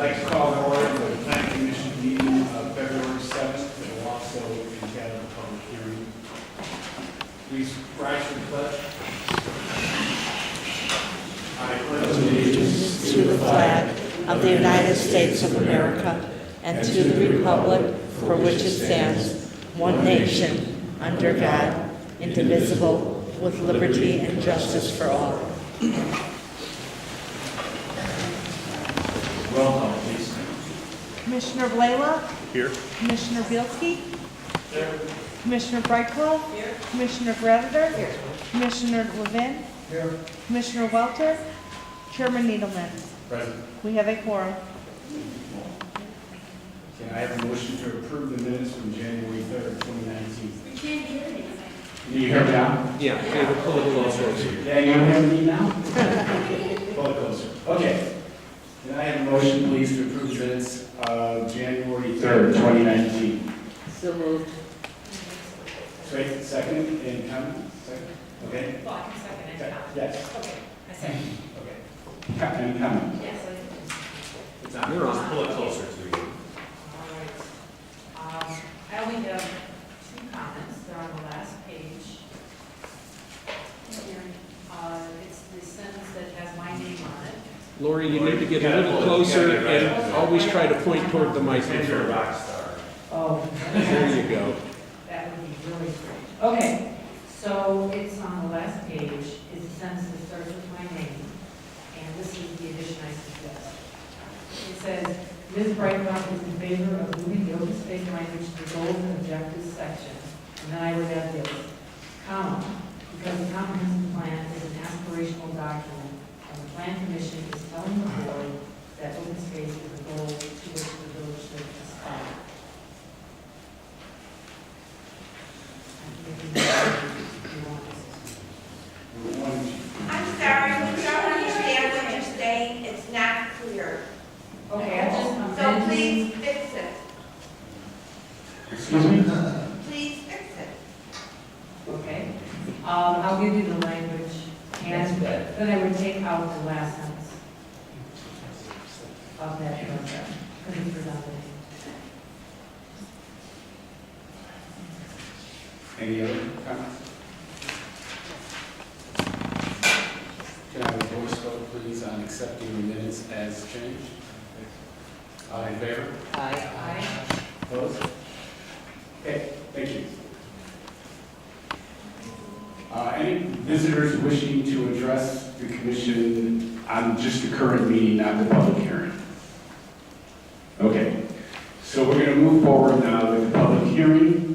like to call to order the Planning Commission meeting of February 7th, and we'll also gather a public hearing. Please rise for the pledge. I pledge allegiance To the flag of the United States of America and to the republic for which it stands, one nation, under God, indivisible, with liberty and justice for all. Roll call, please. Commissioner Blayla. Here. Commissioner Bielski. Here. Commissioner Brightclough. Here. Commissioner Greditor. Here. Commissioner Levin. Here. Commissioner Welter. Chairman Needleman. Present. We have a quorum. Can I have a motion to approve the minutes from January 3rd, 2019? We can't hear anything. Can you hear me now? Yeah, David, pull it a little closer. Yeah, you hear me now? Pull it closer. Okay. Can I have a motion, please, to approve the minutes of January 3rd, 2019? So moved. Wait, second, and comment? Second? Okay. Well, I can second it. Yes. Okay, I second. Okay. Any comment? Yes, I do. It's on. You're on. Pull it closer to you. All right. I only have two comments. They're on the last page. It's the sentence that has my name on it. Lori, you need to get a little closer and always try to point toward the microphone. Oh. There you go. That would be really strange. Okay, so it's on the last page. It's a sentence that starts with my name, and this is the addition I suggest. It says, Ms. Brightclough is in favor of moving the open space language to the goals and objectives section. And then I would add this, comma, because the comprehensive plan is an aspirational document, and the plan commission is telling the board that open space is a goal to which the village should aspire. I'm sorry, we don't understand what you're saying, it's not clear. Okay, I just So amended. please fix it, Excuse me? please fix it. Okay, I'll give you the language, and then I would take out the last sentence of that paragraph, because it's redundant. Any other comments? Can I have a voice vote, please, on accepting the minutes as changed? All in favor? Aye. Opposed? Okay, thank you. Any visitors wishing to address the commission on just the current meeting, not the public hearing? Okay, so we're going to move forward now with the public hearing.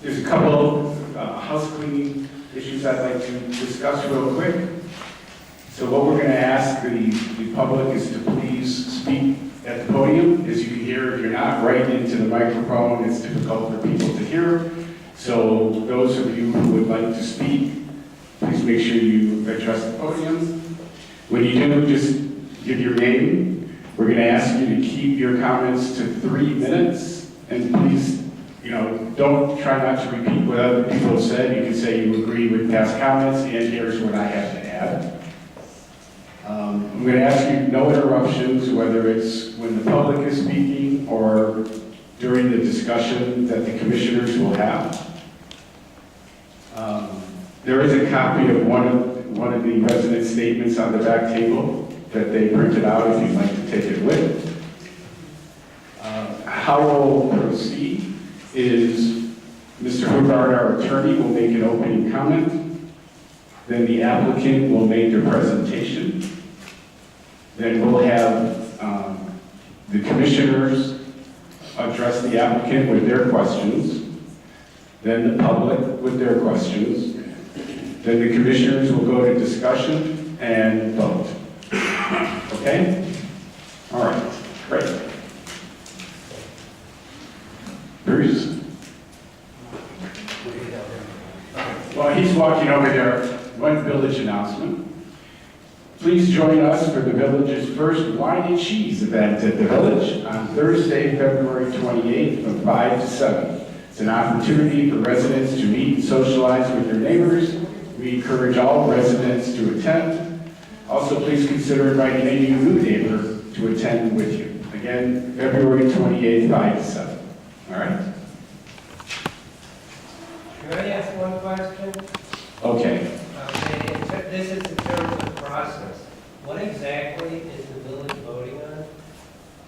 There's a couple house cleaning issues I'd like to discuss real quick. So what we're going to ask the public is to please speak at the podium. As you can hear, if you're not right into the microphone, it's difficult for people to hear. So those of you who would like to speak, please make sure you address the podium. When you do, just give your name. We're going to ask you to keep your comments to 3 minutes, and please, don't try not to repeat what other people have said. You can say you agree with past comments, and here's what I have to add. I'm going to ask you no interruptions, whether it's when the public is speaking or during the discussion that the commissioners will have. There is a copy of one of the resident statements on the back table that they printed out if you'd like to take it with. How we'll proceed is Mr. Hubbard, our attorney, will make an opening comment. Then the applicant will make their presentation. Then we'll have the commissioners address the applicant with their questions. Then the public with their questions. Then the commissioners will go to discussion and vote. Okay? All right, great. Bruce? While he's walking over there, one village announcement. Please join us for the village's first wine and cheese event at the village on Thursday, February 28th from 5 to 7. It's an opportunity for residents to meet and socialize with their neighbors. We encourage all residents to attend. Also, please consider inviting any new neighbor to attend with you. Again, February 28th, 5 to 7. All right? Can I ask one question? Okay. Okay, this is in terms of the process. What exactly is the village voting on?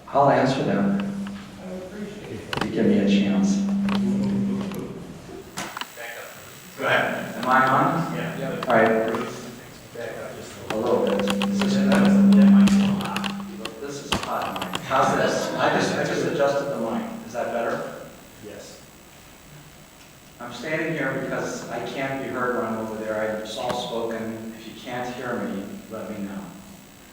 I'll answer them I would appreciate it. if you give me a chance. Go ahead. Am I on? Yeah. All right. Back up just A little bit. This is hot mic. How's this? I just adjusted the mic. Is that better? Yes. I'm standing here because I can't be heard when I'm over there. I'm soft-spoken. If you can't hear me, let me know,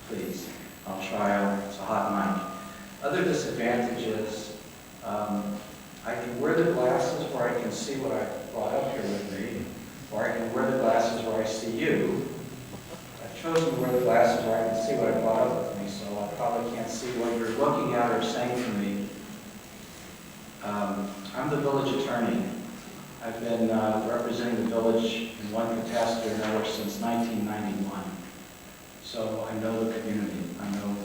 please. I'll try out. It's a hot mic. Other disadvantages, I can wear the glasses where I can see what I brought up here with me, or I can wear the glasses where I see you. I've chosen to wear the glasses where I can see what I brought up with me, so I probably can't see what you're looking at or saying to me. I'm the village attorney. I've been representing the village in one capacity or another since 1991. So I know the community. I know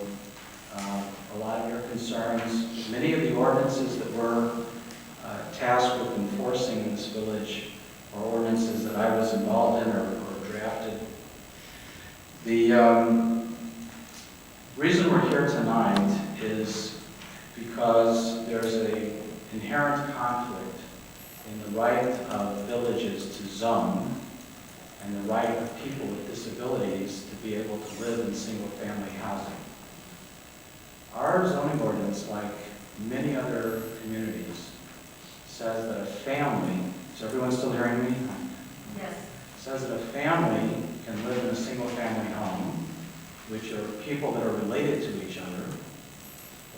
a lot of your concerns. Many of the ordinances that we're tasked with enforcing in this village are ordinances that I was involved in or drafted. The reason we're here tonight is because there's an inherent conflict in the right of villages to zone and the right of people with disabilities to be able to live in single-family housing. Our zoning ordinance, like many other communities, says that a family, is everyone still hearing me? Yes. Says that a family can live in a single-family home, which are people that are related to each other,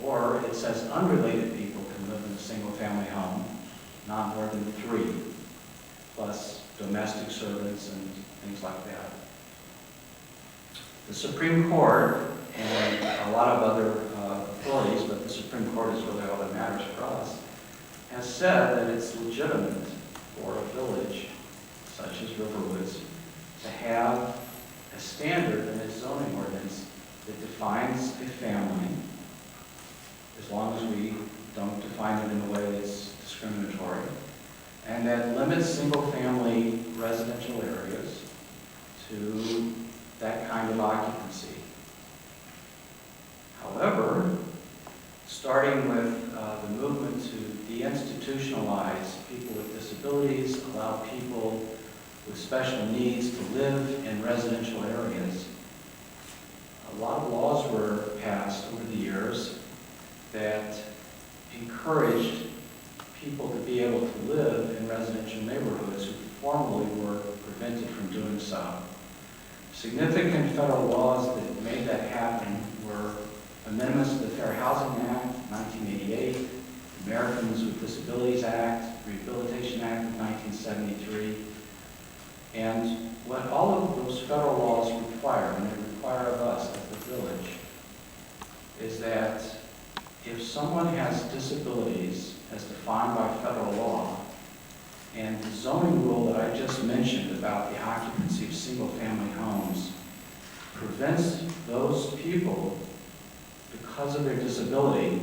or it says unrelated people can live in a single-family home, not more than 3, plus domestic servants and things like that. The Supreme Court and a lot of other authorities, but the Supreme Court is really all that matters for us, has said that it's legitimate for a village, such as Riverwoods, to have a standard in its zoning ordinance that defines a family, as long as we don't define it in a way that's discriminatory, and that limits single-family residential areas to that kind of occupancy. However, starting with the movement to deinstitutionalize people with disabilities, allow people with special needs to live in residential areas, a lot of laws were passed over the years that encouraged people to be able to live in residential neighborhoods who formerly were prevented from doing so. Significant federal laws that made that happen were amendments to the Fair Housing Act, 1988, Americans with Disabilities Act, Rehabilitation Act of 1973. And what all of those federal laws require, and they require of us as the village, is that if someone has disabilities as defined by federal law, and the zoning rule that I just mentioned about the occupancy of single-family homes prevents those people, because of their disability,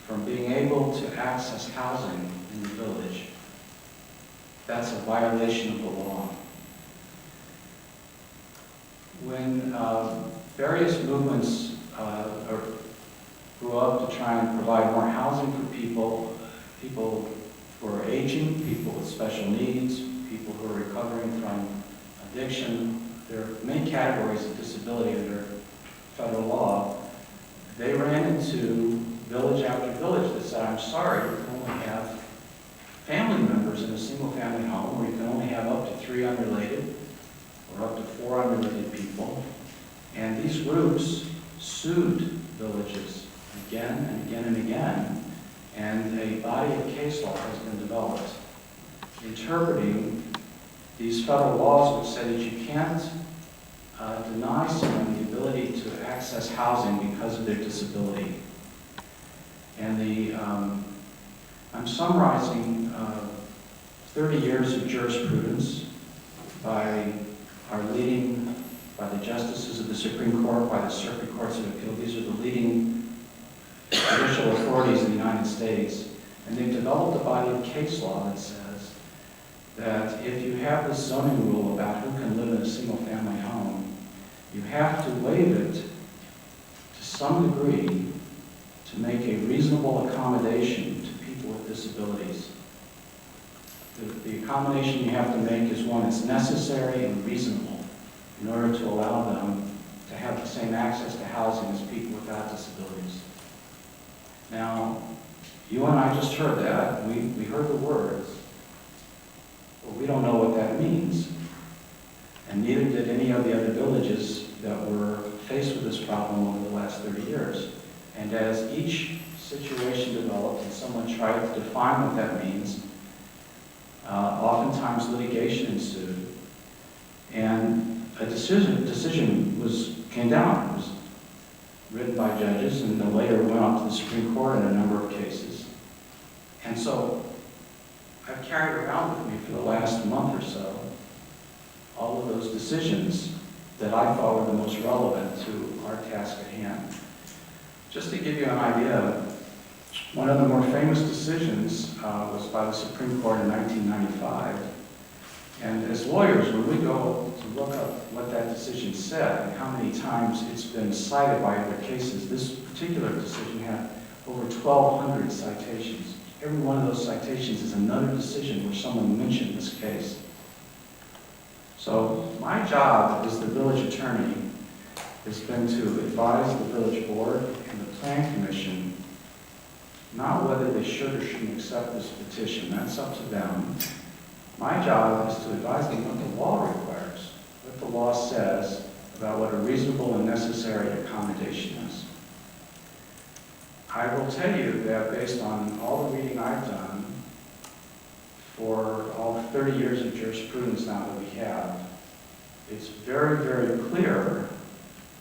from being able to access housing in the village, that's a violation of the law. When various movements grew up to try and provide more housing for people who are aging, people with special needs, people who are recovering from addiction, there are many categories of disability under federal law. They ran into village after village that said, I'm sorry, you can only have family members in a single-family home, or you can only have up to 3 unrelated, or up to 4 unrelated people. And these groups sued villages again and again and again, and a body of case law has been developed interpreting these federal laws which say that you can't deny someone the ability to access housing because of their disability. And I'm summarizing 30 years of jurisprudence by our leading by the justices of the Supreme Court, by the circuit courts of appeal. These are the leading judicial authorities in the United States. And they've developed a body of case law that says that if you have this zoning rule about who can live in a single-family home, you have to waive it to some degree to make a reasonable accommodation to people with disabilities. The accommodation you have to make is one that's necessary and reasonable in order to allow them to have the same access to housing as people without disabilities. Now, you and I just heard that. We heard the words, but we don't know what that means. And neither did any of the other villages that were faced with this problem over the last 30 years. And as each situation developed and someone tried to define what that means, oftentimes litigation ensued. And a decision came down. It was written by judges and then later went up to the Supreme Court in a number of cases. And so I've carried around with me for the last month or so all of those decisions that I thought were the most relevant to our task at hand. Just to give you an idea, one of the more famous decisions was by the Supreme Court in 1995. And as lawyers, when we go to look up what that decision said and how many times it's been cited by other cases, this particular decision had over 1,200 citations. Every one of those citations is another decision where someone mentioned this case. So my job as the village attorney has been to advise the village board and the plan commission not whether they should or shouldn't accept this petition. That's up to them. My job is to advise them what the law requires, what the law says about what a reasonable and necessary accommodation is. I will tell you that based on all the reading I've done for all 30 years of jurisprudence now that we have, it's very, very clear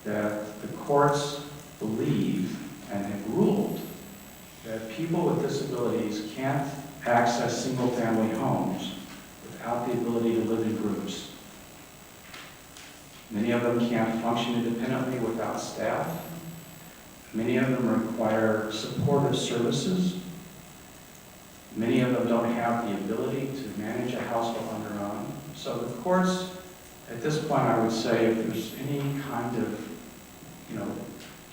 that the courts believe and have ruled that people with disabilities can't access single-family homes without the ability to live in groups. Many of them can't function independently without staff. Many of them require supportive services. Many of them don't have the ability to manage a household on their own. So the courts, at this point, I would say, if there's any kind of,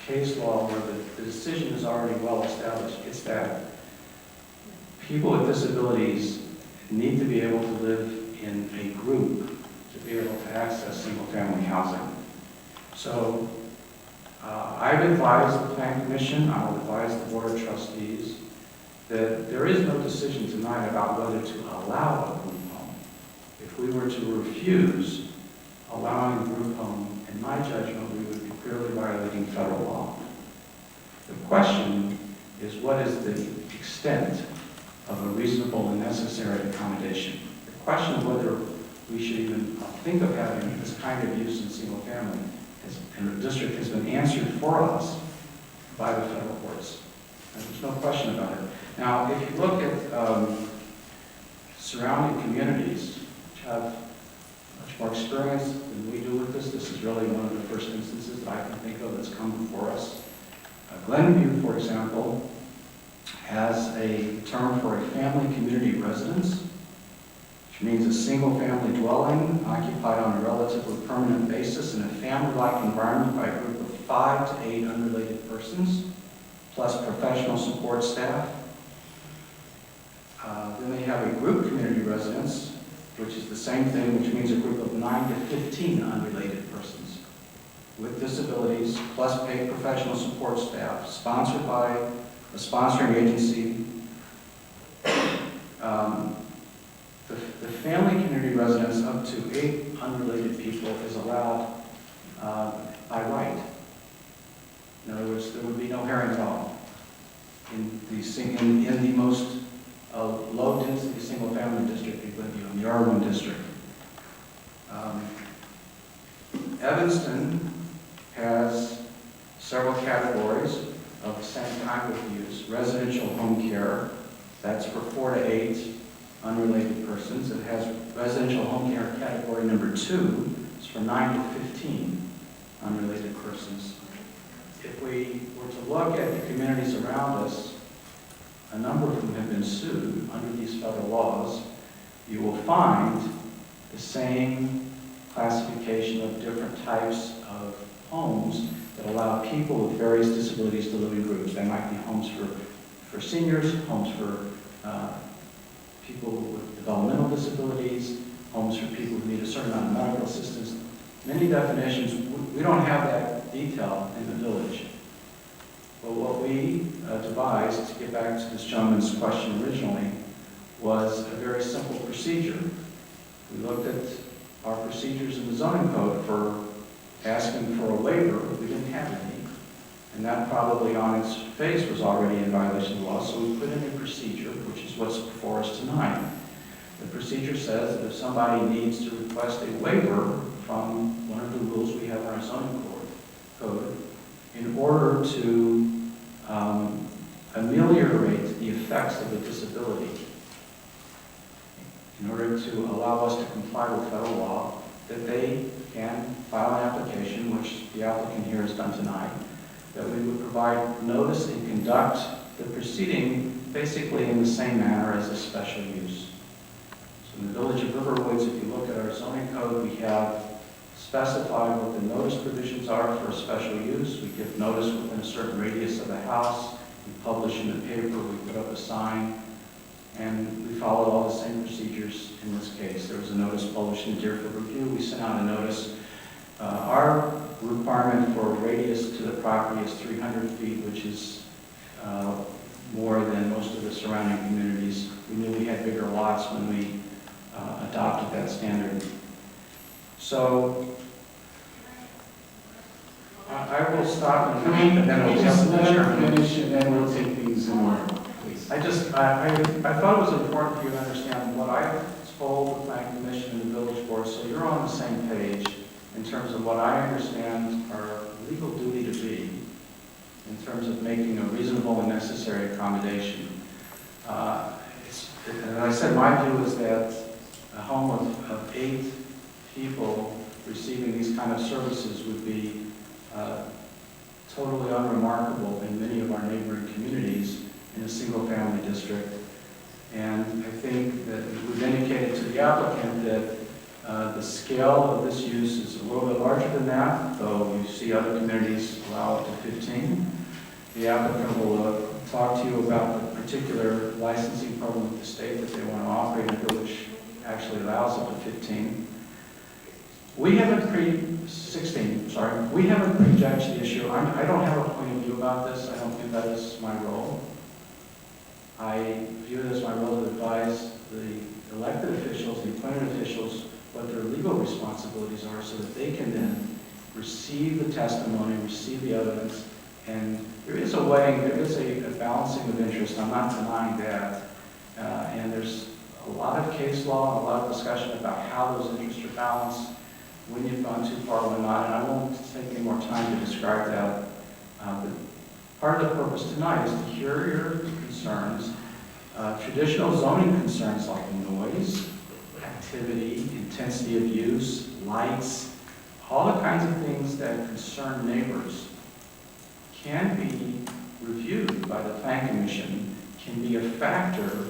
case law where the decision is already well established, it's that people with disabilities need to be able to live in a group to be able to access single-family housing. So I've advised the Plan Commission, I'll advise the Board of Trustees, that there is no decision tonight about whether to allow a group home. If we were to refuse allowing a group home, in my judgment, we would be clearly violating federal law. The question is, what is the extent of a reasonable and necessary accommodation? The question of whether we should even think of having this kind of use in single family in the district has been answered for us by the federal courts. And there's no question about it. Now, if you look at surrounding communities, which have much more experience than we do with this is really one of the first instances that I can think of that's come before us. Glenview, for example, has a term for a family community residence, which means a single-family dwelling occupied on a relatively permanent basis in a family-like environment by a group of 5 to 8 unrelated persons, plus professional support staff. Then they have a group community residence, which is the same thing, which means a group of 9 to 15 unrelated persons with disabilities, plus paid professional support staff, sponsored by a sponsoring agency. The family community residence up to 8 unrelated people is allowed by right. In other words, there would be no hearing at all. In the most low-density single-family district in Glenview, in the R1 district. Evanston has several categories of the same kind of use. Residential home care, that's for 4 to 8 unrelated persons. It has residential home care category number 2, it's for 9 to 15 unrelated persons. If we were to look at the communities around us, a number of whom have been sued under these federal laws, you will find the same classification of different types of homes that allow people with various disabilities to live in groups. They might be homes for seniors, homes for people with developmental disabilities, homes for people who need a certain amount of medical assistance. Many definitions, we don't have that detail in the village. But what we devised, to get back to this gentleman's question originally, was a very simple procedure. We looked at our procedures in the zoning code for asking for a waiver. We didn't have any. And that probably on its face was already in violation of the law, so we put in a procedure, which is what's before us tonight. The procedure says that if somebody needs to request a waiver from one of the rules we have in our zoning code in order to ameliorate the effects of a disability, in order to allow us to comply with federal law, that they can file an application, which the applicant here has done tonight, that we would provide notice and conduct the proceeding basically in the same manner as a special use. So in the village of Riverwoods, if you look at our zoning code, we have specified what the notice provisions are for a special use. We give notice within a certain radius of the house. We publish in the paper, we put up a sign, and we followed all the same procedures in this case. There was a notice published in Deerfield Review. We sent out a notice. Our requirement for radius to the property is 300 feet, which is more than most of the surrounding communities. We knew we had bigger lots when we adopted that standard. So I will stop and then we'll Just jump to the let her chairman. finish and then we'll take things in order, please. I thought it was important for you to understand what I told the Planning Commission and the Village Board, so you're on the same page in terms of what I understand our legal duty to be in terms of making a reasonable and necessary accommodation. And I said my view is that a home of 8 people receiving these kind of services would be totally unremarkable in many of our neighboring communities in a single-family district. And I think that we've indicated to the applicant that the scale of this use is a little bit larger than that, though you see other communities allow up to 15. The applicant will talk to you about the particular licensing program with the state that they want to operate in, which actually allows up to 15. We haven't we haven't prejudged the issue. I don't have a point of view about this. I don't think that is my role. I view it as my role to advise the elected officials, the appointed officials, what their legal responsibilities are so that they can then receive the testimony, receive the evidence, and there is a weighing, there is a balancing of interest. I'm not denying that. And there's a lot of case law, a lot of discussion about how those interests are balanced, when you've gone too far, when not, and I won't take any more time to describe that. But part of the purpose tonight is to hear your concerns, traditional zoning concerns like noise, activity, intensity of use, lights, all the kinds of things that concern neighbors can be reviewed by the Planning Commission, can be a factor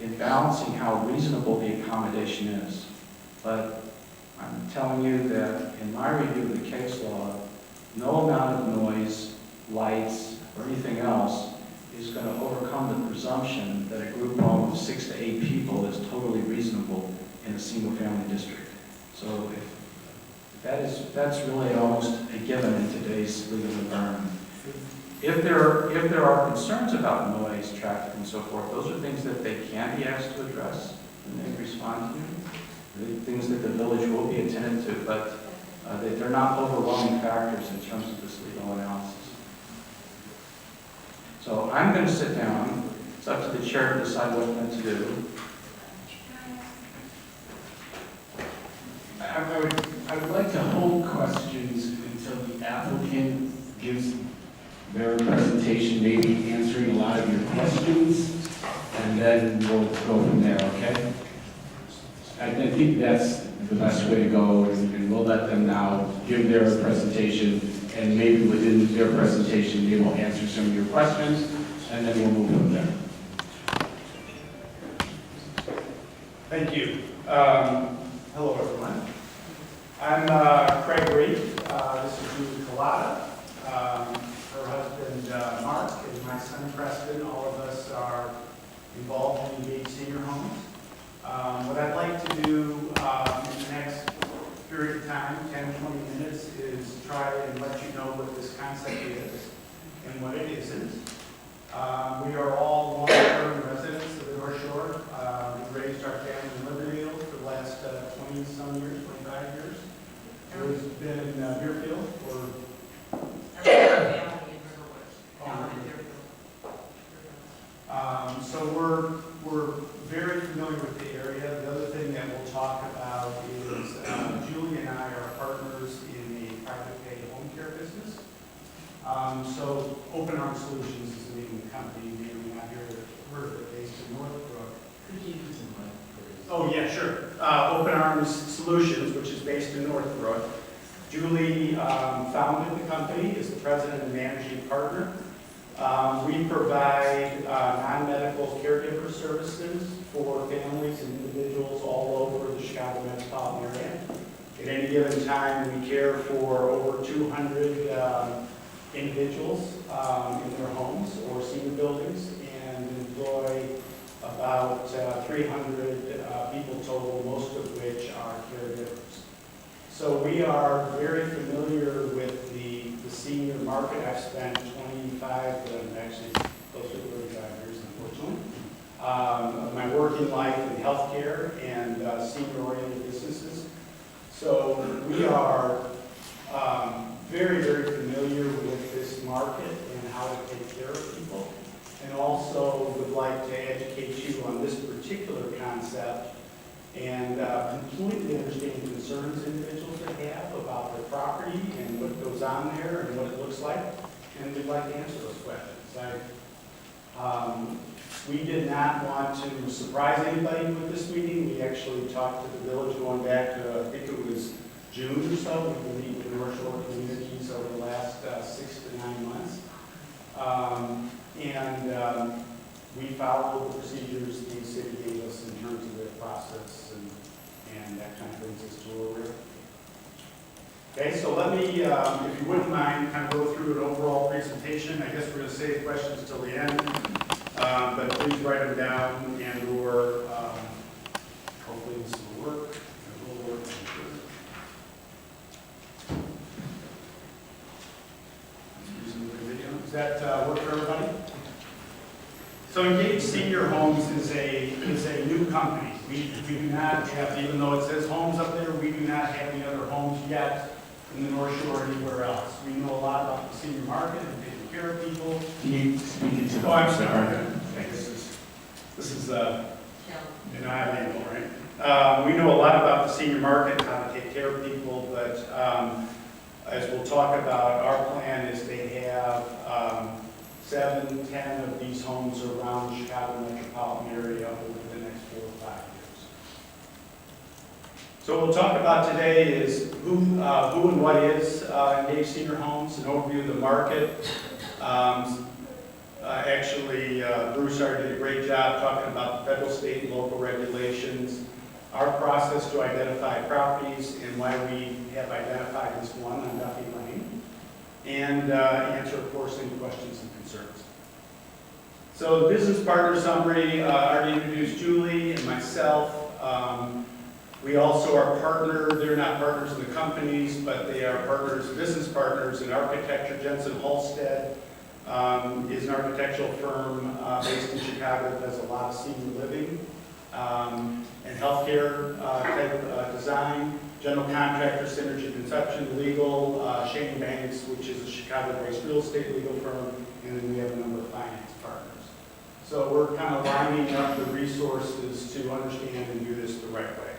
in balancing how reasonable the accommodation is. But I'm telling you that in my review of the case law, no amount of noise, lights, or anything else is going to overcome the presumption that a group home of 6 to 8 people is totally reasonable in a single-family district. So that's really almost a given in today's legal environment. If there are concerns about noise, traffic, and so forth, those are things that they can be asked to address and they respond to. Things that the village will be attentive to, but they're not overwhelming factors in terms of this legal analysis. So I'm going to sit down. It's up to the chair to decide what I'm going to do. I would like to hold questions until the applicant gives their presentation, maybe answering a lot of your questions, and then we'll go from there, okay? I think that's the best way to go, and we'll let them now give their presentation, and maybe within their presentation, they will answer some of your questions, and then we'll move from there. Thank you. Hello, everyone. I'm Craig Reed. This is Julie Collada. Her husband, Mark, and my son, Preston. All of us are involved in engaged senior homes. What I'd like to do in the next period of time, 10, 20 minutes, is try and let you know what this concept is and what it isn't. We are all long-term residents of the North Shore. We raised our family in Riverdale for the last 20-some years, 25 years. We've been in Deerfield for... So we're very familiar with the area. The other thing that we'll talk about is Julie and I are partners in a private pay home care business. So Open Arms Solutions is the name of the company. You may not heard of it, based in Northbrook. Could you use the mic, please? Oh, yeah, sure. Open Arms Solutions, which is based in Northbrook. Julie founded the company, is the president and managing partner. We provide non-medical caregiver services for families and individuals all over the Chicago metropolitan area. At any given time, we care for over 200 individuals in their homes or senior buildings and employ about 300 people total, most of which are caregivers. So we are very familiar with the senior market. I've spent 25, actually close to 35 years, unfortunately, of my working life in healthcare and senior-oriented businesses. So we are very, very familiar with this market and how to take care of people, and also would like to educate you on this particular concept and completely understand concerns individuals may have about their property and what goes on there and what it looks like, and we'd like to answer those questions. We did not want to surprise anybody with this meeting. We actually talked to the village going back to, I think it was June or so. We've been meeting with North Shore communities over the last 6 to 9 months. We followed the procedures the city gave us in terms of their process, and that kind of brings us to where we're at. Okay, so let me, if you wouldn't mind, kind of go through an overall presentation. I guess we're going to save questions till the end, but please write them down and/or hopefully this will work. It will work, I'm sure. I'm using the video. Does that work for everybody? So Engaged Senior Homes is a new company. We do not have, even though it says homes up there, we do not have any other homes yet in the North Shore or anywhere else. We know a lot about the senior market and taking care of people. Can you speak into the... Oh, I'm sorry. This is an eye angle, right? We know a lot about the senior market and how to take care of people, but as we'll talk about, our plan is to have 7, 10 of these homes around the Chicago metropolitan area over the next 4 or 5 years. So what we'll talk about today is who and what is Engaged Senior Homes, an overview of the market. Actually, Bruce already did a great job talking about the federal, state, and local regulations, our process to identify properties, and why we have identified this one on Duffy Lane, and answer, of course, any questions and concerns. So the business partner summary, I already introduced Julie and myself. We also are they're not partners in the companies, but they are partners, business partners in architecture. Jensen Halstead is an architectural firm based in Chicago that does a lot of senior living and healthcare type design. General contractor, Synergy Conception, legal, Shane Banks, which is a Chicago-based real estate legal firm, and then we have a number of finance partners. So we're kind of lining up the resources to understand and do this the right way.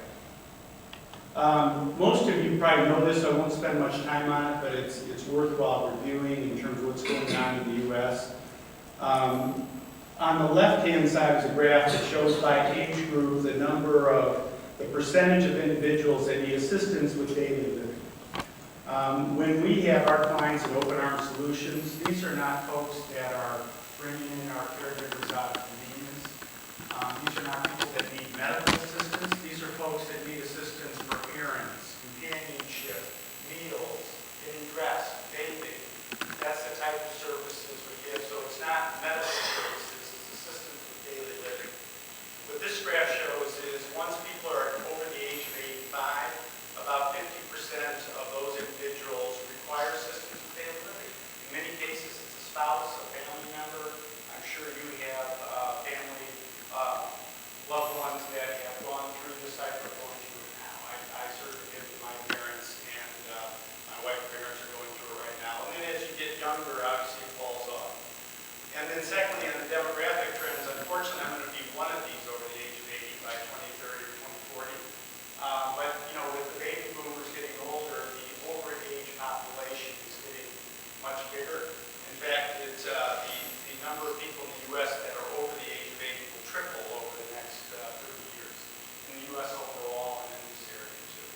Most of you probably know this, so I won't spend much time on it, but it's worthwhile reviewing in terms of what's going on in the U.S. On the left-hand side is a graph that shows by age group the number of the percentage of individuals that need assistance with daily living. When we have our clients at Open Arms Solutions, these are not folks that are bringing in our caregivers out of convenience. These are not people that need medical assistance. These are folks that need assistance for errands, companionship, meals, getting dressed, bathing. That's the type of services we give. So it's not medical services, it's assistance with daily living. What this graph shows is once people are over the age of 85, about 50% of those individuals require assistance with daily living. In many cases, it's a spouse, a family member. I'm sure you have family loved ones that have gone through this type of going through it now. I certainly did with my parents, and my wife's parents are going through it right now. And then as you get younger, obviously it falls off. And then secondly, on the demographic trends, unfortunately, I'm going to be one of these over the age of 80 by 2030 or 2040. But, you know, with the baby boomers getting older, the over-age population is getting much bigger. In fact, it's, the number of people in the U.S. that are over the age of 80 will triple over the next 30 years. In the U.S. overall and in this area, too.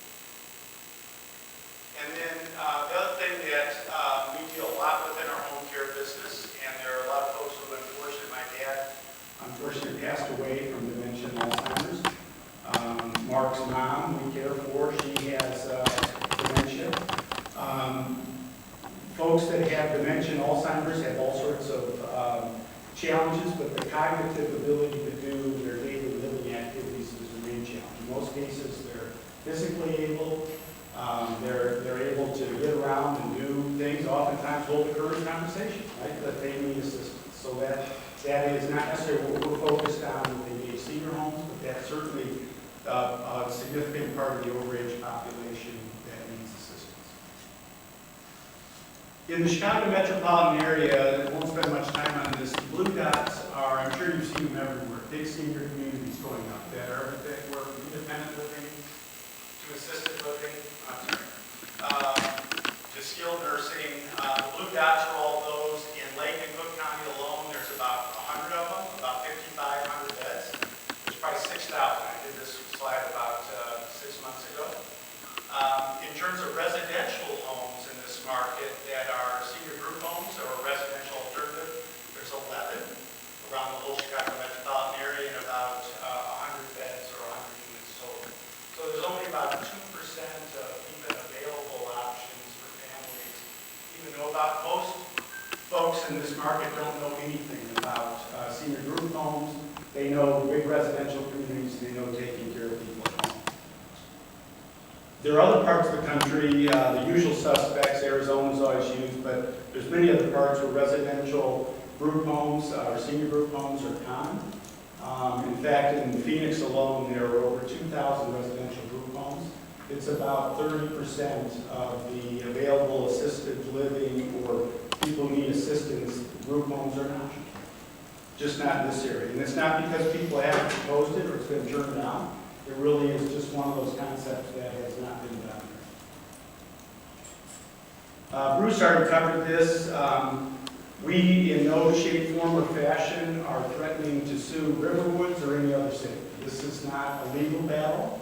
And then the other thing that we deal a lot with in our home care business, and there are a lot of folks who, unfortunately, my dad, unfortunately, passed away from dementia and Alzheimer's. Mark's mom, we care for, she has dementia. Folks that have dementia and Alzheimer's have all sorts of challenges, but the cognitive ability to do their daily living activities is the main challenge. In most cases, they're physically able, they're able to get around and do things, oftentimes hold a current conversation, right? But they need assistance. So that is not necessarily what we're focused on with the senior homes, but that's certainly a significant part of the overage population that needs assistance. In the Chicago metropolitan area, I won't spend much time on this, the blue dots are, I'm sure you've seen them everywhere, big senior communities going up that are everything from independent living to assisted living, to skilled nursing. The blue dots are all those. In Lake and Cook County alone, there's about 100 of them, about 5,500 beds. There's probably 6,000. I did this slide about 6 months ago. In terms of residential homes in this market that are senior group homes or residential alternative, there's 11 around the whole Chicago metropolitan area and about 100 beds or 100 units total. So there's only about 2% of even available options for families even know about. Most folks in this market don't know anything about senior group homes. They know big residential communities, they know taking care of people at home. There are other parts of the country, the usual suspects, Arizona's always used, but there's many other parts where residential group homes or senior group homes are common. In fact, in Phoenix alone, there are over 2,000 residential group homes. It's about 30% of the available assisted living or people who need assistance. Group homes are not. Just not in this area. And it's not because people haven't proposed it or it's been turned down. It really is just one of those concepts that has not been done here. Bruce already covered this. We, in no shape, form, or fashion, are threatening to sue Riverwoods or any other city. This is not a legal battle.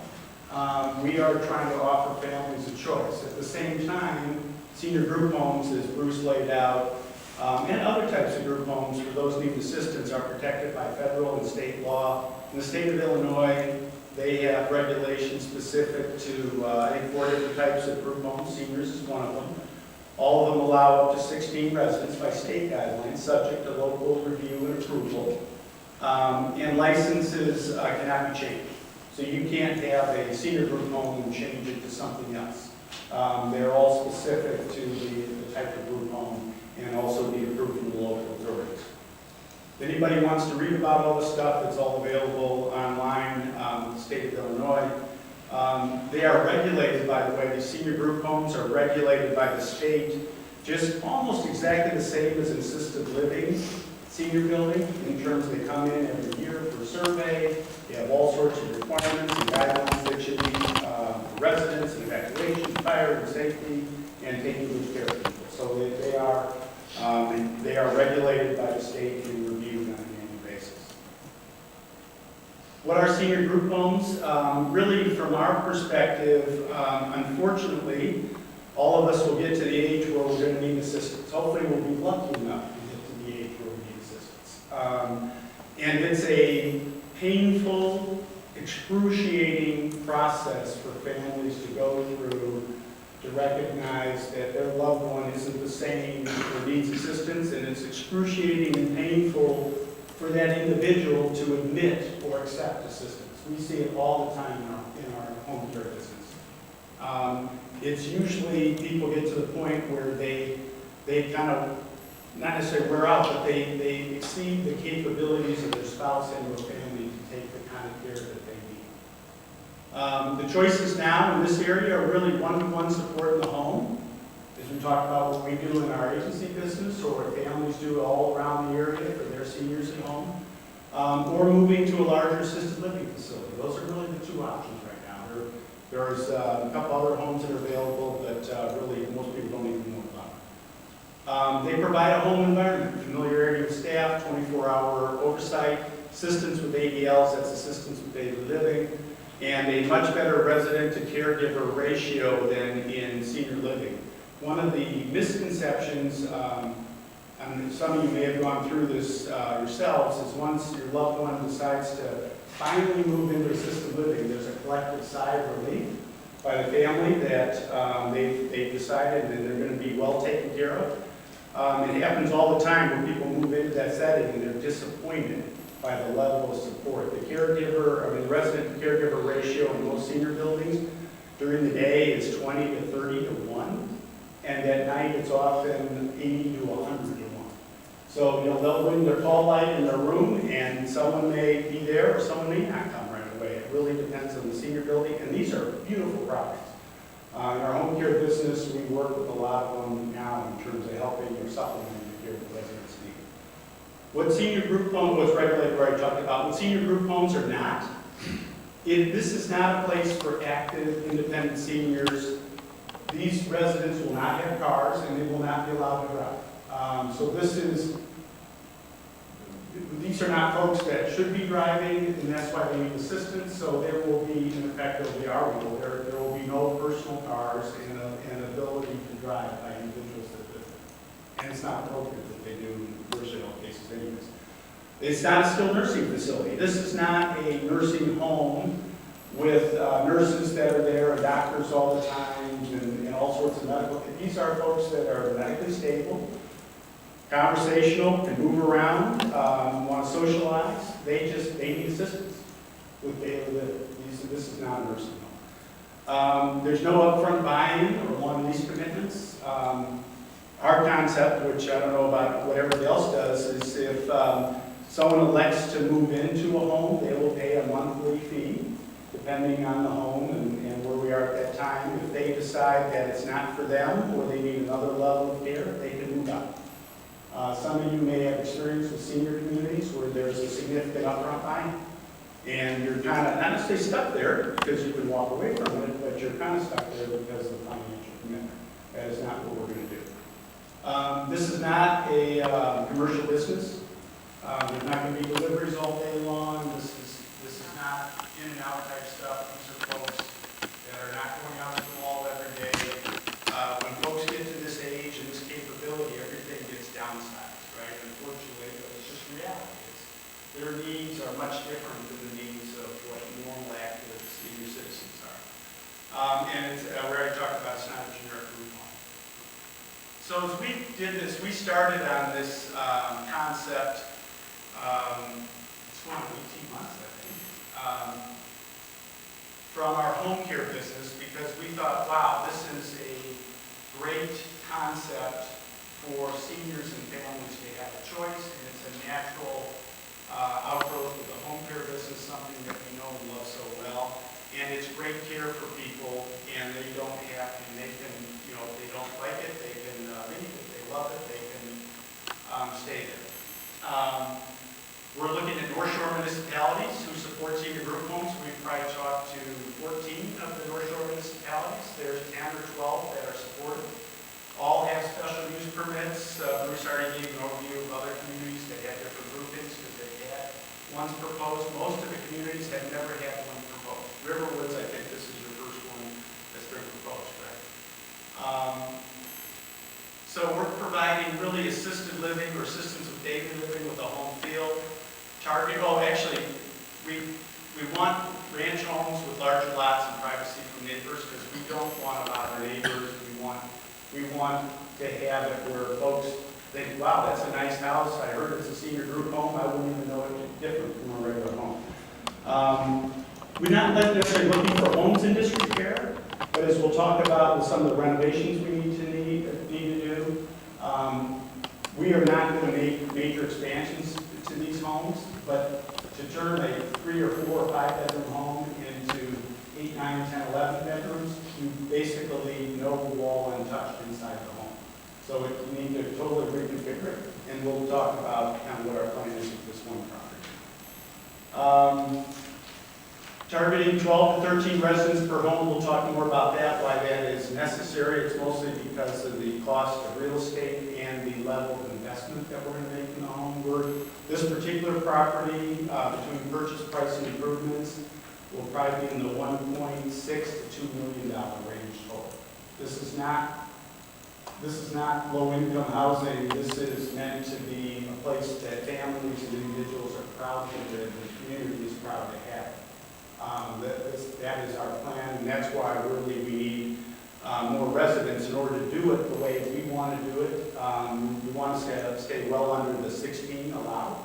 We are trying to offer families a choice. At the same time, senior group homes, as Bruce laid out, and other types of group homes for those who need assistance are protected by federal and state law. In the state of Illinois, they have regulations specific to, I think, 4 different types of group homes. Seniors is one of them. All of them allow up to 16 residents by state guidelines, subject to local review and approval. And licenses cannot be changed. So you can't have a senior group home and change it to something else. They're all specific to the type of group home and also be approved from the local authorities. If anybody wants to read about all this stuff, it's all available online in the state of Illinois. They are regulated, by the way, the senior group homes are regulated by the state, just almost exactly the same as assisted living senior building, in terms they come in every year for a survey. They have all sorts of requirements and guidelines that should be for residents and evacuation, fire and safety, and taking good care of people. So they are regulated by the state and reviewed on an annual basis. What are senior group homes? Really, from our perspective, unfortunately, all of us will get to the age where we're going to need assistance. Hopefully, we'll be lucky enough to get to the age where we need assistance. And it's a painful, excruciating process for families to go through to recognize that their loved one isn't the same or needs assistance, and it's excruciating and painful for that individual to admit or accept assistance. We see it all the time in our home care business. It's usually people get to the point where they kind of, not necessarily wear out, but they exceed the capabilities of their spouse and their family to take the kind of care that they need. The choices now in this area are really one-to-one support in the home, as we talk about what we do in our agency business, or what families do all around the area for their seniors at home, or moving to a larger assisted living facility. Those are really the two options right now. There's a couple other homes that are available that really most people don't even know about. They provide a home environment, familiarity with staff, 24-hour oversight, assistance with ADLs, that's assistance with daily living, and a much better resident to caregiver ratio than in senior living. One of the misconceptions, and some of you may have gone through this yourselves, is once your loved one decides to finally move into assisted living, there's a collective sigh of relief by the family that they've decided that they're going to be well taken care of. It happens all the time when people move into that setting and they're disappointed by the level of support. The resident to caregiver ratio in most senior buildings during the day is 20 to 30 to 1, and at night it's often 80 to 100 to 1. So, they'll ring their call light in their room, and someone may be there or someone may not come right away. It really depends on the senior building, and these are beautiful properties. In our home care business, we work with a lot of them now in terms of helping or supplementing the care the residents need. What senior group home was regulated, where I talked about, what senior group homes are not, this is not a place for active, independent seniors. These residents will not have cars, and they will not be allowed to drive. So these are not folks that should be driving, and that's why they need assistance. So there will be, in effect, there will be no personal cars and an ability to drive by individuals that live there. And it's not appropriate that they do in virtually all cases anyways. It's not a skilled nursing facility. This is not a nursing home with nurses that are there and doctors all the time and all sorts of medical. These are folks that are medically stable, conversational, can move around, want to socialize. They need assistance with daily living. This is not a nursing home. There's no upfront buy-in or long lease commitments. Our concept, which I don't know about what everybody else does, is if someone elects to move into a home, they will pay a monthly fee, depending on the home and where we are at that time. If they decide that it's not for them or they need another level of care, they can move out. Some of you may have experience with senior communities where there's a significant upfront buy-in. And you're kind of, not necessarily stuck there because you can walk away from it, but you're kind of stuck there because of the financial commitment. That is not what we're going to do. This is not a commercial business. There's not going to be deliveries all day long. This is not in and out type stuff. These are folks that are not going out to the mall every day. When folks get to this age and this capability, everything gets downsized, right? Unfortunately, but it's just reality. Their needs are much different than the needs of what normal active senior citizens are. And we already talked about it's not a generic group home. So as we did this, we started on this concept, it's going on 18 months, I think, from our home care business, because we thought, wow, this is a great concept for seniors and families to have a choice, and it's a natural outgrowth of the home care business, something that we know and love so well. And it's great care for people, and they don't have, and they can, if they don't like it, they can leave. If they love it, they can stay there. We're looking at North Shore municipalities who support senior group homes. We've probably talked to 14 of the North Shore municipalities. There's 10 or 12 that are supportive. All have special use permits. Bruce already gave an overview of other communities that have different groupings because they had one's proposed. Most of the communities have never had one proposed. Riverwoods, I think this is your first one that's been proposed, right? So we're providing really assisted living or assistance with daily living with a home field. Actually, we want ranch homes with larger lots and privacy from neighbors because we don't want a lot of neighbors. We want to have it where folks think, wow, that's a nice house. I heard it's a senior group home. I wouldn't even know it's different from a regular home. We're not necessarily looking for homes in disrepair, but as we'll talk about with some of the renovations we need to do, we are not going to make major expansions to these homes, but to turn a 3 or 4 or 5 bedroom home into 8, 9, 10, 11 bedrooms, you basically leave no wall untouched inside the home. So we need to totally reconfigure it, and we'll talk about kind of what our plan is with this one property. Targeting 12 to 13 residents per home, we'll talk more about that, why that is necessary. It's mostly because of the cost of real estate and the level of investment that we're going to make in the home. This particular property, between purchase price and improvements, will probably be in the $1.6 to $2 million range total. This is not low-income housing. This is meant to be a place that families and individuals are proud to live, and the community is proud to have. That is our plan, and that's why really we need more residents in order to do it the way we want to do it. We want to stay well under the 16 allowed,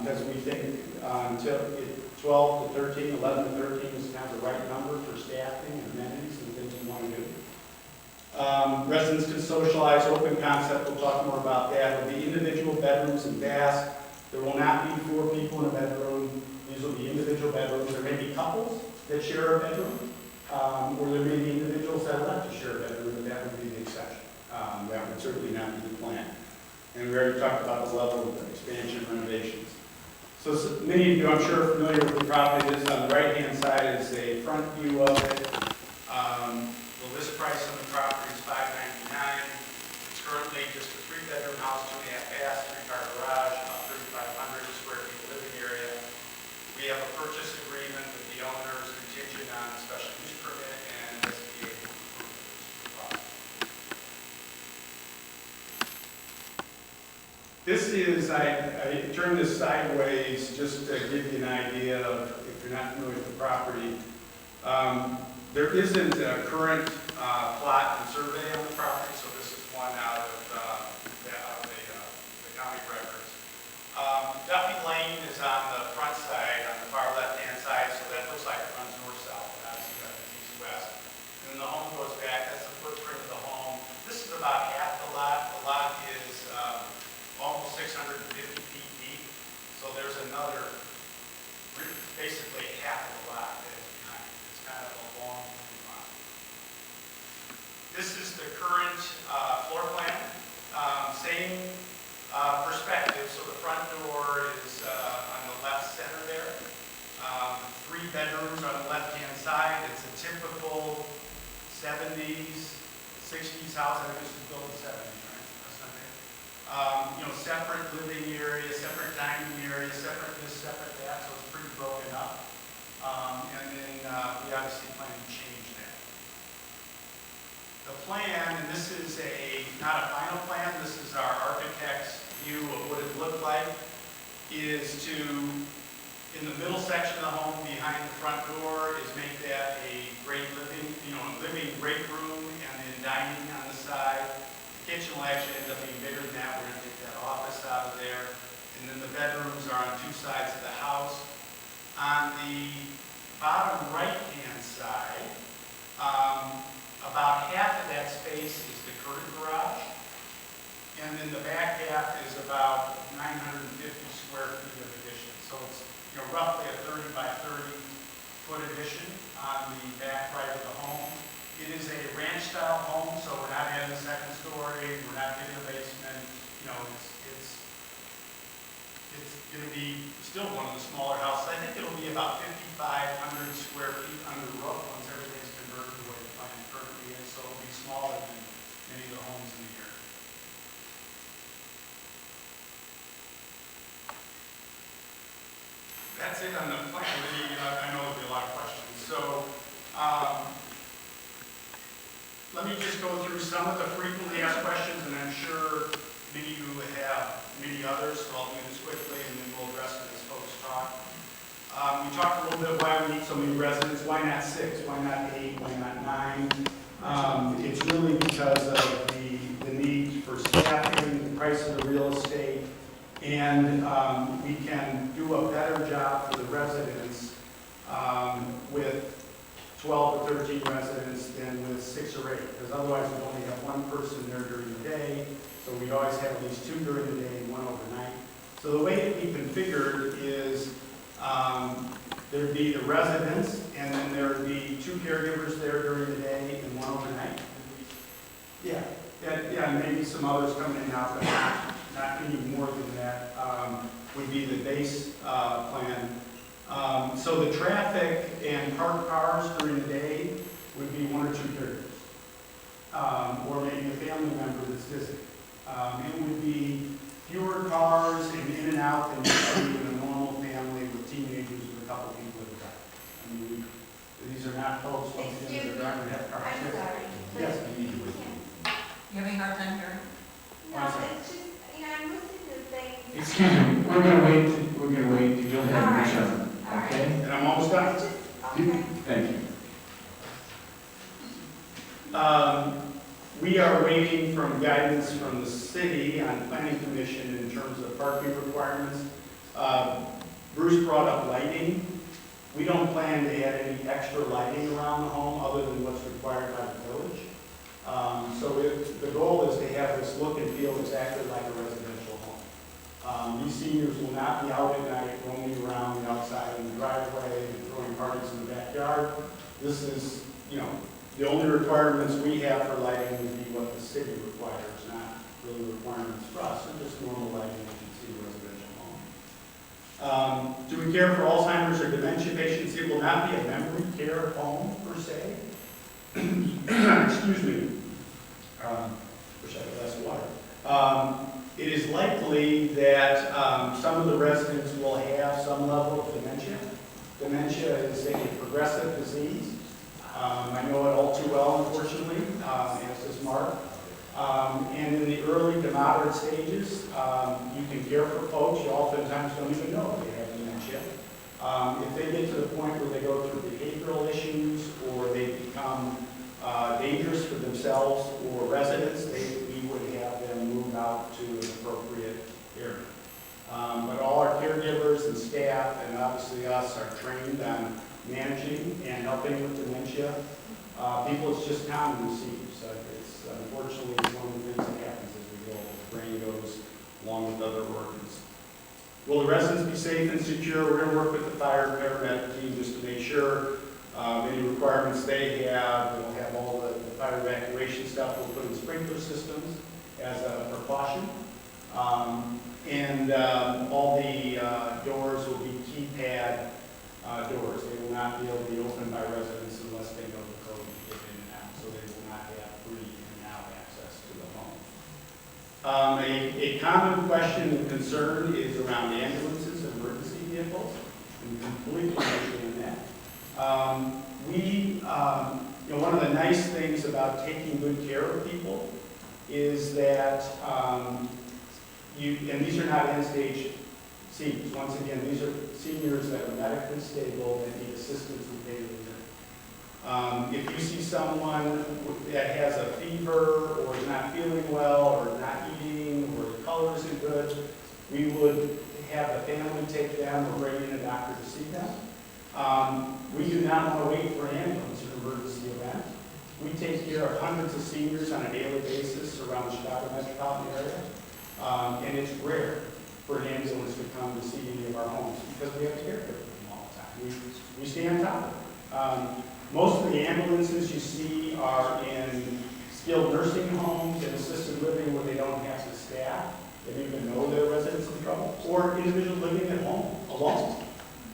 because we think until 12 to 13, 11 to 13 is kind of the right number for staffing and amenities and things we want to do. Residents can socialize, open concept, we'll talk more about that. There'll be individual bedrooms and baths. There will not be 4 people in a bedroom. These will be individual bedrooms. There may be couples that share a bedroom, or there may be individuals that elect to share a bedroom, but that would be the exception. That would certainly not be the plan. And we already talked about the level of expansion renovations. So many of you, I'm sure, are familiar with the property. This on the right-hand side is a front view of it. The list price on the property is $599. It's currently just a 3-bedroom house, 2.5 baths, 3-car garage, about 3,500 square feet living area. We have a purchase agreement with the owners contingent on a special use permit and SBA approval. This is, I turned this sideways just to give you an idea of, if you're not familiar with the property. There isn't a current plot and survey on the property, so this is one out of the county records. Duffy Lane is on the front side, on the far left-hand side, so that looks like it runs north-south, and obviously that is east-west. And then the home goes back, that's the footprint of the home. This is about half the lot. The lot is almost 650 feet deep, so there's another, basically half of the lot that is behind it. It's kind of a long lot. This is the current floor plan. Same perspective, so the front door is on the left center there. 3 bedrooms on the left-hand side. It's a typical 70s, 60s house. I think this was built in the 70s, right? That's not it. Separate living area, separate dining area, separate this, separate that, so it's pretty broken up. And then we obviously plan to change that. The plan, and this is not a final plan, this is our architect's view of what it looked like, is to, in the middle section of the home behind the front door, is make that a great living, living great room, and then dining on the side. The kitchen will actually end up being bigger than that. We're going to take that office out of there. And then the bedrooms are on 2 sides of the house. On the bottom right-hand side, about half of that space is the curtain garage. And then the back half is about 950 square feet of addition. So it's roughly a 30 by 30 foot addition on the back right of the home. It is a ranch-style home, so we're not adding a second story, we're not getting a basement. It's going to be still one of the smaller houses. I think it'll be about 5,500 square feet under roof once everything's converted to what the plan currently is. So it'll be smaller than many of the homes in the area. That's it on the plan. I know there'll be a lot of questions. So, let me just go through some of the frequently asked questions, and I'm sure many of you have many others, so I'll do this quickly, and then we'll address it as folks talk. We talked a little bit why we need so many residents. Why not 6? Why not 8? Why not 9? It's really because of the need for staffing, the price of the real estate, and we can do a better job for the residents with 12 or 13 residents than with 6 or 8, because otherwise we only have one person there during the day, so we always have at least 2 during the day and 1 overnight. So the way it we configured is there'd be the residents, and then there'd be 2 caregivers there during the day and 1 overnight. Yeah, maybe some others coming in and out, but not any more than that would be the base plan. So the traffic and parked cars during the day would be 1 or 2 caregivers, or maybe a family member that's visiting. It would be fewer cars and in and out than you see in a normal family with teenagers with a couple people at a time. I mean, these are not folks once again that are driving to have cars. I'm sorry. Yes. You having a hard time hearing? No, it's just, I'm listening to things. Excuse me, we're gonna wait till you'll have your turn, okay? And I'm almost done. Okay. Thank you. We are waiting from guidance from the city on planning commission in terms of parking requirements. Bruce brought up lighting. We don't plan to add any extra lighting around the home other than what's required by the village. The goal is to have this look and feel exactly like a residential home. These seniors will not be out at night roaming around the outside in the driveway and throwing parties in the backyard. This is, the only requirements we have for lighting would be what the city requires, not really requirements for us. They're just normal lighting that you see in a residential home. Do we care for Alzheimer's or dementia patients? It will not be a memory care home per se. Excuse me. Wish I had a glass of water. It is likely that some of the residents will have some level of dementia. Dementia is a progressive disease. I know it all too well, unfortunately, as does Mark. And in the early to moderate stages, you can care for folks. You oftentimes don't even know they have dementia. If they get to the point where they go through behavioral issues or they become dangerous for themselves or residents, we would have them move out to an appropriate area. But all our caregivers and staff, and obviously us, are trained on managing and helping with dementia. People, it's just common to see. So it's unfortunately one of the things that happens as we go. The brain goes along with other organs. Will the residents be safe and secure? We're going to work with the fire and paramedic team just to make sure any requirements they have. We'll have all the fire evacuation stuff. We'll put in sprinkler systems as a precaution. And all the doors will be keypad doors. They will not be able to be opened by residents unless they know the code to get in and out. So they will not have free in and out access to the home. A common question and concern is around ambulances and emergency vehicles. We completely understand that. One of the nice things about taking good care of people is that and these are not end-stage seniors. Once again, these are seniors that are medically stable that need assistance with daily living. If you see someone that has a fever or is not feeling well or not eating or the color isn't good, we would have the family take them or bring in a doctor to see them. We do not want to wait for an ambulance or emergency event. We take care of hundreds of seniors on a daily basis around the Chicago metropolitan area. And it's rare for an ambulance to come to see any of our homes because we have to care for them all the time. We stay on top of it. Most of the ambulances you see are in skilled nursing homes and assisted living where they don't have the staff. They don't even know their residents in trouble. Or individuals living at home alone,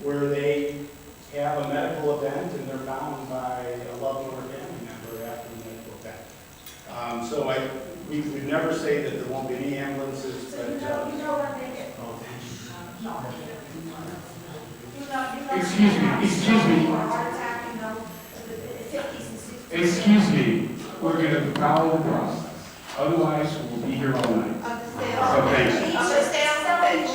where they have a medical event and they're found by a loved one or family member after the medical event. We would never say that there won't be any ambulances, but... You know what they did? Oh, thank you. No. You Excuse me, excuse me. Heart attack, you know, the 50s and 60s. Excuse me, we're gonna follow the process. Otherwise, we'll be here all night. Of the So sales. thank you. It's a sales pitch.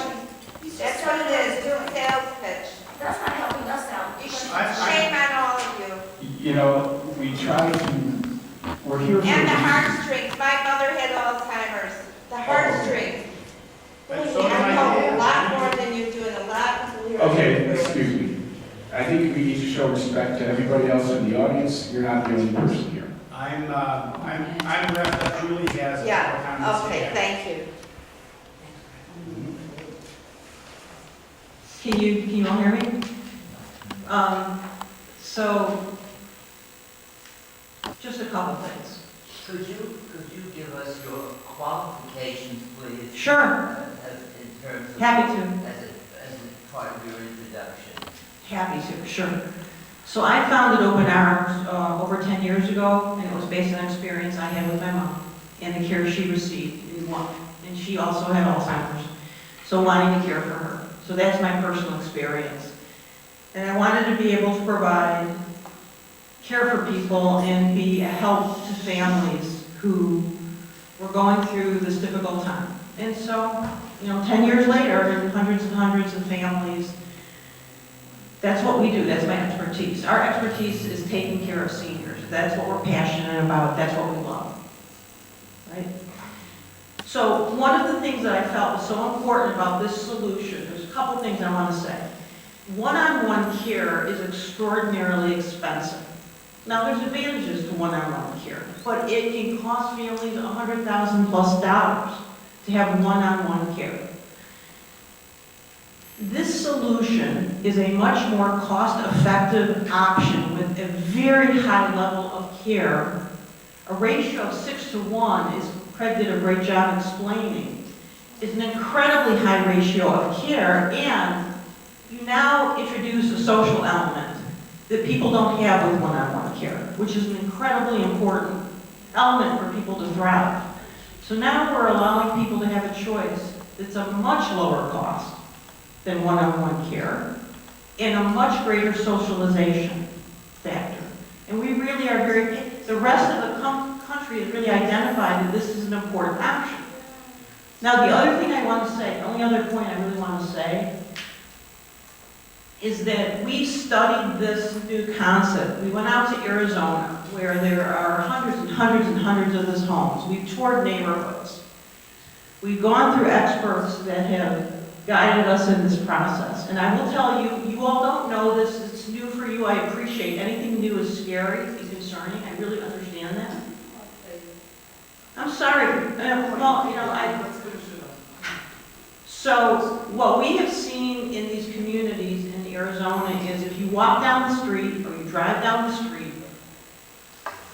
That's what it is, do a sales pitch. That's not helping us out. Shame on all of you. You know, we try to, we're here for. And the heartstrings, my mother had Alzheimer's, the heartstrings. But I so do my know a dad. lot more than you do and a lot more. Okay, excuse me. I think we need to show respect to everybody else in the audience. You're not the only person here. I'm wrapped up. Julie has more Yeah, comments. okay, thank you. Can you all hear me? So, just a couple things. Could you give us your qualifications, please? Sure, In terms of. happy to, As a part of your introduction. happy to, sure. So I founded Open Arms over 10 years ago, and it was based on experience I had with my mom and the care she received in one. And she also had Alzheimer's, so wanting to care for her. So that's my personal experience. And I wanted to be able to provide care for people and be a help to families who were going through this difficult time. And so, 10 years later, and hundreds of families, that's what we do, that's my expertise. Our expertise is taking care of seniors. That's what we're passionate about, that's what we love, right? So one of the things that I felt was so important about this solution, there's a couple things I want to say. One-on-one care is extraordinarily expensive. Now, there's advantages to one-on-one care, but it can cost families $100,000+ to have one-on-one care. This solution is a much more cost-effective option with a very high level of care. A ratio of 6 to 1, as Craig did a great job explaining, is an incredibly high ratio of care, and you now introduce a social element that people don't have with one-on-one care, which is an incredibly important element for people to thrive. So now we're allowing people to have a choice that's a much lower cost than one-on-one care, and a much greater socialization factor. And we really are the rest of the country has really identified that this is an important option. Now, the other thing I want to say, the only other point I really want to say, is that we studied this new concept. We went out to Arizona, where there are hundreds and hundreds and hundreds of these homes. We've toured neighborhoods. We've gone through experts that have guided us in this process. And I will tell you, you all don't know this, it's new for you, I appreciate. Anything new is scary and concerning, I really understand that. I'm sorry, So, what we have seen in these communities in Arizona is if you walk down the street or you drive down the street,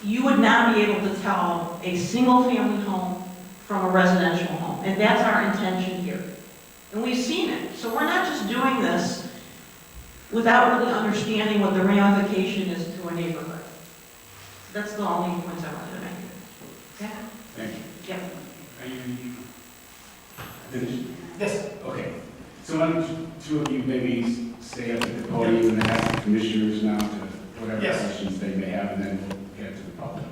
you would not be able to tell a single-family home from a residential home. And that's our intention here. And we've seen it. So we're not just doing this without really understanding what the ramification is to a neighborhood. That's the only points I wanted to make. Okay? Thank you. Yep. Are you finished? Yes. Okay. So why don't you, two of you maybe stay up at the podium and ask the commissioners now to whatever Yes. questions they may have, and then we'll get to the public.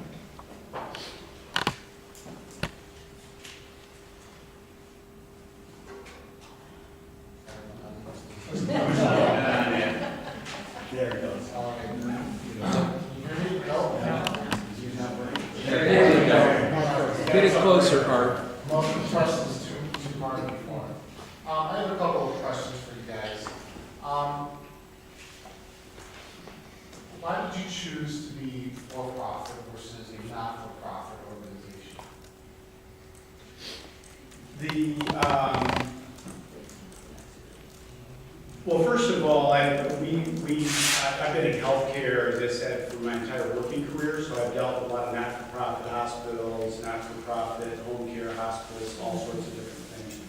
There it goes. There you go. Get it closer, Art. Most of the questions to Martin before. I have a couple of questions for you guys. Why did you choose to be for-profit versus a not-for-profit organization? Well, first of all, I've been in healthcare, as I said, for my entire working career, so I've dealt with a lot of not-for-profit hospitals, not-for-profit home care hospitals, all sorts of different things.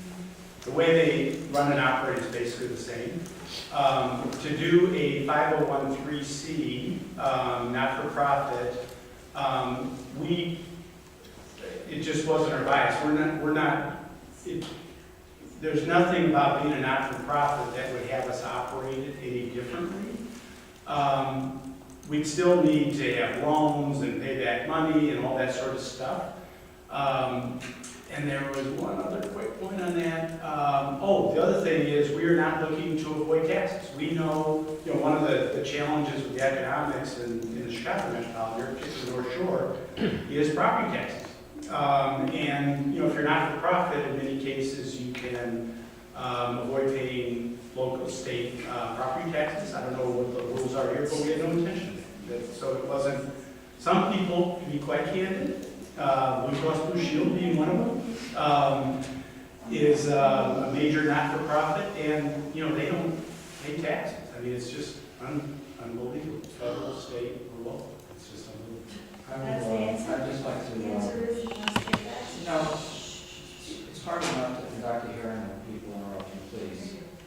The way they run and operate is basically the same. To do a 501(c), not-for-profit, it just wasn't our bias. there's nothing about being a not-for-profit that would have us operate any differently. We'd still need to have loans and pay back money and all that sort of stuff. And there was one other quick point on that. The other thing is we are not looking to avoid taxes. We know, one of the challenges with the economics in the Chicago metropolitan area, particularly North Shore, is property taxes. And, if you're not for profit, in many cases, you can avoid paying local, state property taxes. I don't know what the rules are here, but we had no intention of that. So it wasn't, some people, to be quite candid, Blue Cross Blue Shield being one of them, is a major not-for-profit, and, they don't pay taxes. I mean, it's just unbelievable, federal, state, or local. It's just unbelievable. I'd just like to, it's hard enough to conduct a hearing with people interrupting, please.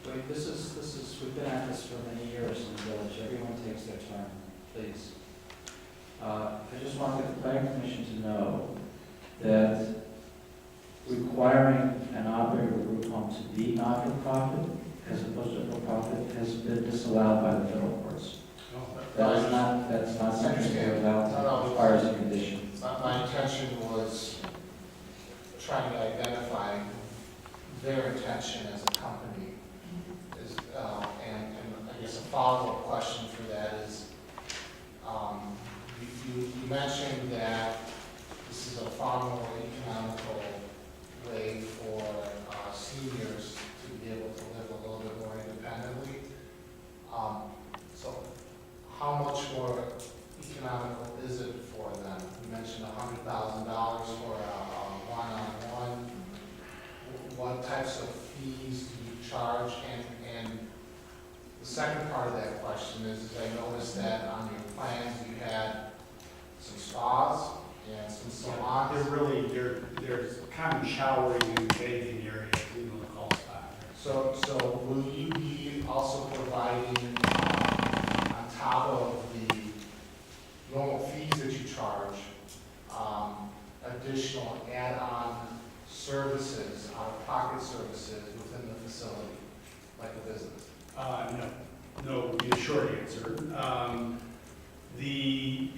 We've been at this for many years in the village. Everyone takes their turn, please. I just want the planning commission to know that requiring an operator of a group home to be not-for-profit as opposed to for-profit has been disallowed by the federal courts. That's not something we're allowed to require as a condition. My intention was trying to identify their intention as a company. And I guess a follow-up question for that is, you mentioned that this is a far more economical way for seniors to be able to live a little bit more independently. So how much more economical is it for them? You mentioned $100,000 for a one-on-one. What types of fees do you charge? And the second part of that question is I noticed that on your plans you had some spas and some salons. They're common showering and bathing areas, even the call spot. So will you be also providing, on top of the normal fees that you charge, additional add-on services, out-of-pocket services within the facility, like a business? No would be the short answer. The